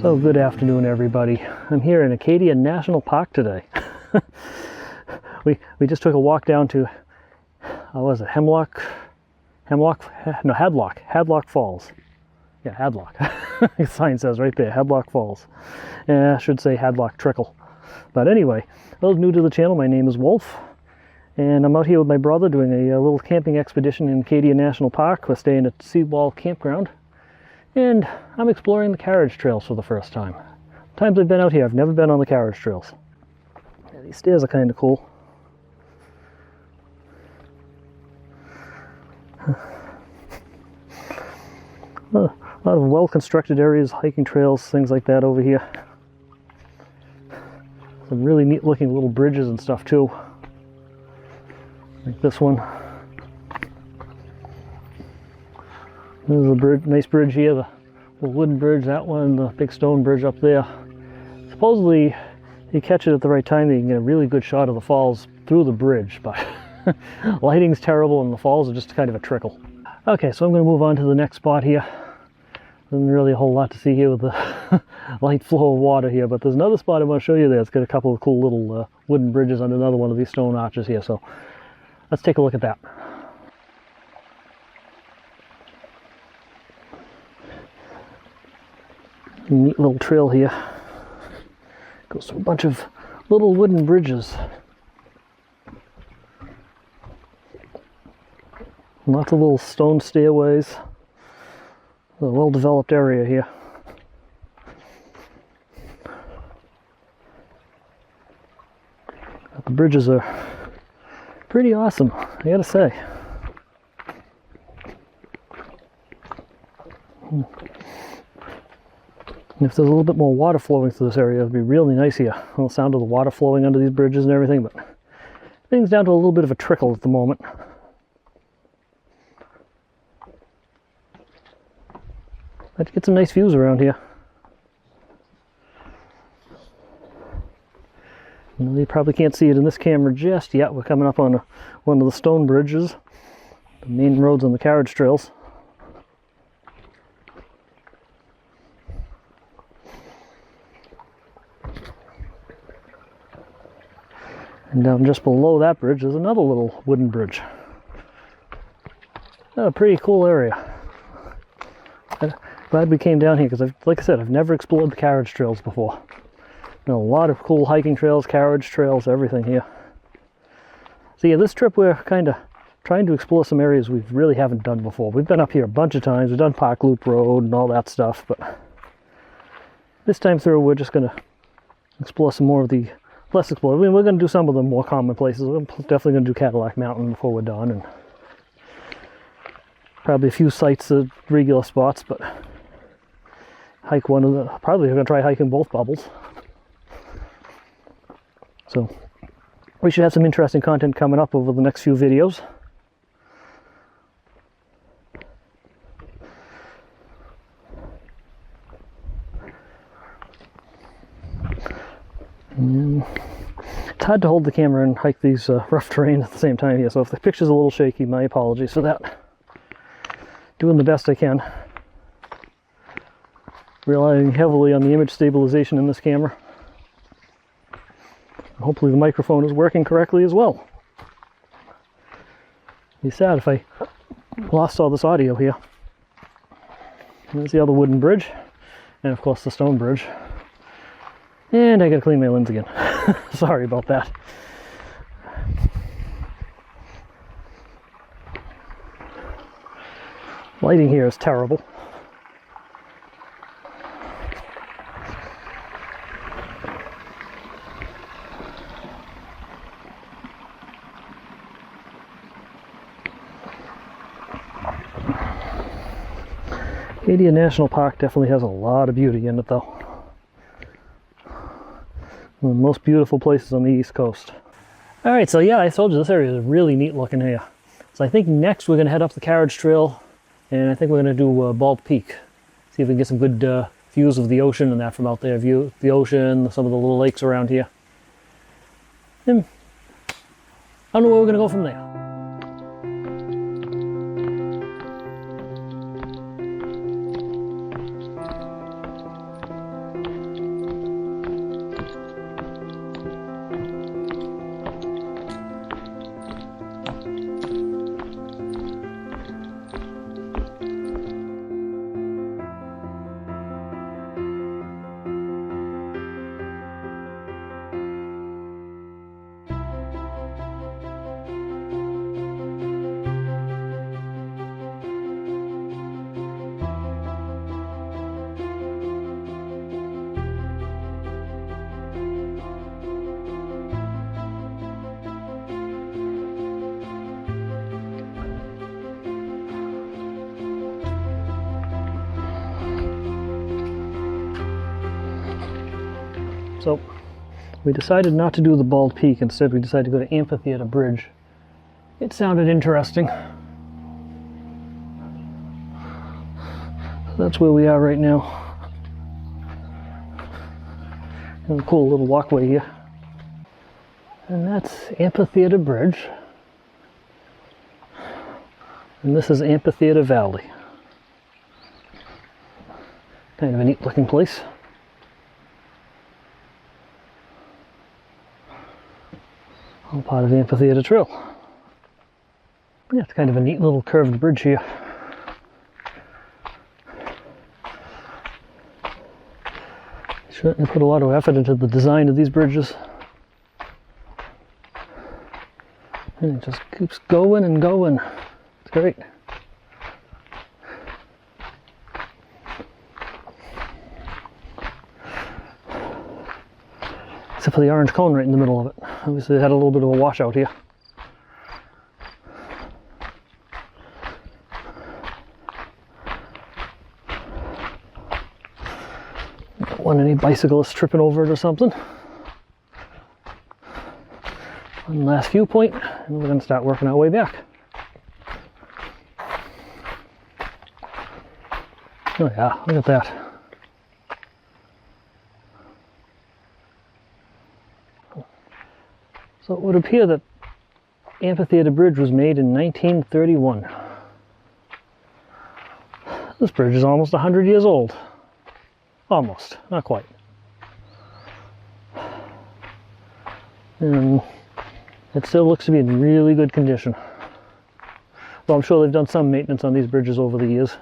So good afternoon, everybody. I'm here in Acadia National Park today. we just took a walk down to, what was it, Hadlock Falls. Yeah, Hadlock. The sign says right there, Hadlock Falls. I should say Hadlock Trickle. But anyway, those new to the channel, my name is Wolf, and I'm out here with my brother doing a little camping expedition in Acadia National Park. We're staying at Seawall Campground. And I'm exploring the carriage trails for the first time. Times I've been out here, I've never been on the carriage trails. Yeah, these stairs are kind of cool. A lot of well-constructed areas, hiking trails, things like that over here. Some really neat looking little bridges and stuff too. Like this one. There's a bridge, nice bridge here, the wooden bridge, that one, the big stone bridge up there. Supposedly, if you catch it at the right time, you can get a really good shot of the falls through the bridge, but lighting's terrible and the falls are just kind of a trickle. Okay, so I'm going to move on to the next spot here. There's really a whole lot to see here with the light flow of water here, but there's another spot I want to show you there. It's got a couple of cool little wooden bridges under another one of these stone arches here, so let's take a look at that. Neat little trail here. Goes through a bunch of little wooden bridges. Lots of little stone stairways. A well-developed area here. But the bridges are pretty awesome, I gotta say. And if there's a little bit more water flowing through this area, it'd be really nice here. The sound of the water flowing under these bridges and everything, but things down to a little bit of a trickle at the moment. Let's get some nice views around here. You probably can't see it in this camera just yet. We're coming up on one of the stone bridges, the main roads on the carriage trails. And down just below that bridge is another little wooden bridge. A pretty cool area. I'm glad we came down here because, like I said, I've never explored the carriage trails before. A lot of cool hiking trails, carriage trails, everything here. So yeah, this trip we're kind of trying to explore some areas we really haven't done before. We've been up here a bunch of times. We've done Park Loop Road and all that stuff, but this time through we're just going to explore some more of the less explored. I mean, we're going to do some of the more common places. We're definitely going to do Cadillac Mountain before we're done, and probably a few sites at regular spots, but hike one of the, probably we're going to try hiking both bubbles. So we should have some interesting content coming up over the next few videos. And it's hard to hold the camera and hike these rough terrain at the same time here, so if the picture's a little shaky, my apologies for that. Doing the best I can. Relying heavily on the image stabilization in this camera. Hopefully the microphone is working correctly as well. It'd be sad if I lost all this audio here. There's the other wooden bridge, and of course the stone bridge. And I gotta clean my lens again. Sorry about that. Lighting here is terrible. Acadia National Park definitely has a lot of beauty in it though. One of the most beautiful places on the East Coast. Alright, so yeah, I told you this area is really neat looking here. So I think next we're going to head up the carriage trail, and I think we're going to do Bald Peak. See if we can get some good views of the ocean and that from out there. View the ocean, some of the little lakes around here. And I don't know where we're going to go from there. So we decided not to do the Bald Peak. Instead, we decided to go to Amphitheater Bridge. It sounded interesting. So that's where we are right now. And a cool little walkway here. And that's Amphitheater Bridge. And this is Amphitheater Valley. Kind of a neat looking place. All part of the Amphitheater Trail. Yeah, it's kind of a neat little curved bridge here. Certainly put a lot of effort into the design of these bridges. And it just keeps going and going. It's great. Except for the orange cone right in the middle of it. Obviously it had a little bit of a washout here. Don't want any bicyclists tripping over it or something. One last viewpoint, and we're going to start working our way back. Oh yeah, look at that. So it would appear that Amphitheater Bridge was made in 1931. This bridge is almost 100 years old. Almost, not quite. And it still looks to be in really good condition. Well, I'm sure they've done some maintenance on these bridges over the years.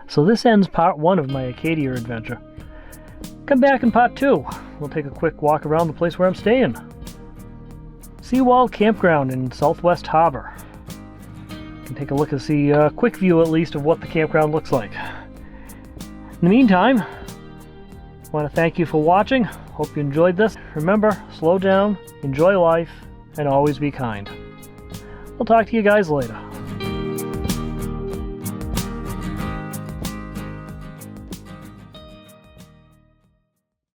So this ends part 1 of my Acadia adventure. Come back in part 2. We'll take a quick walk around the place where I'm staying. Seawall Campground in Southwest Harbor. You can take a look and see a quick view at least of what the campground looks like. In the meantime, I want to thank you for watching. Hope you enjoyed this. Remember, slow down, enjoy life, and always be kind. I'll talk to you guys later.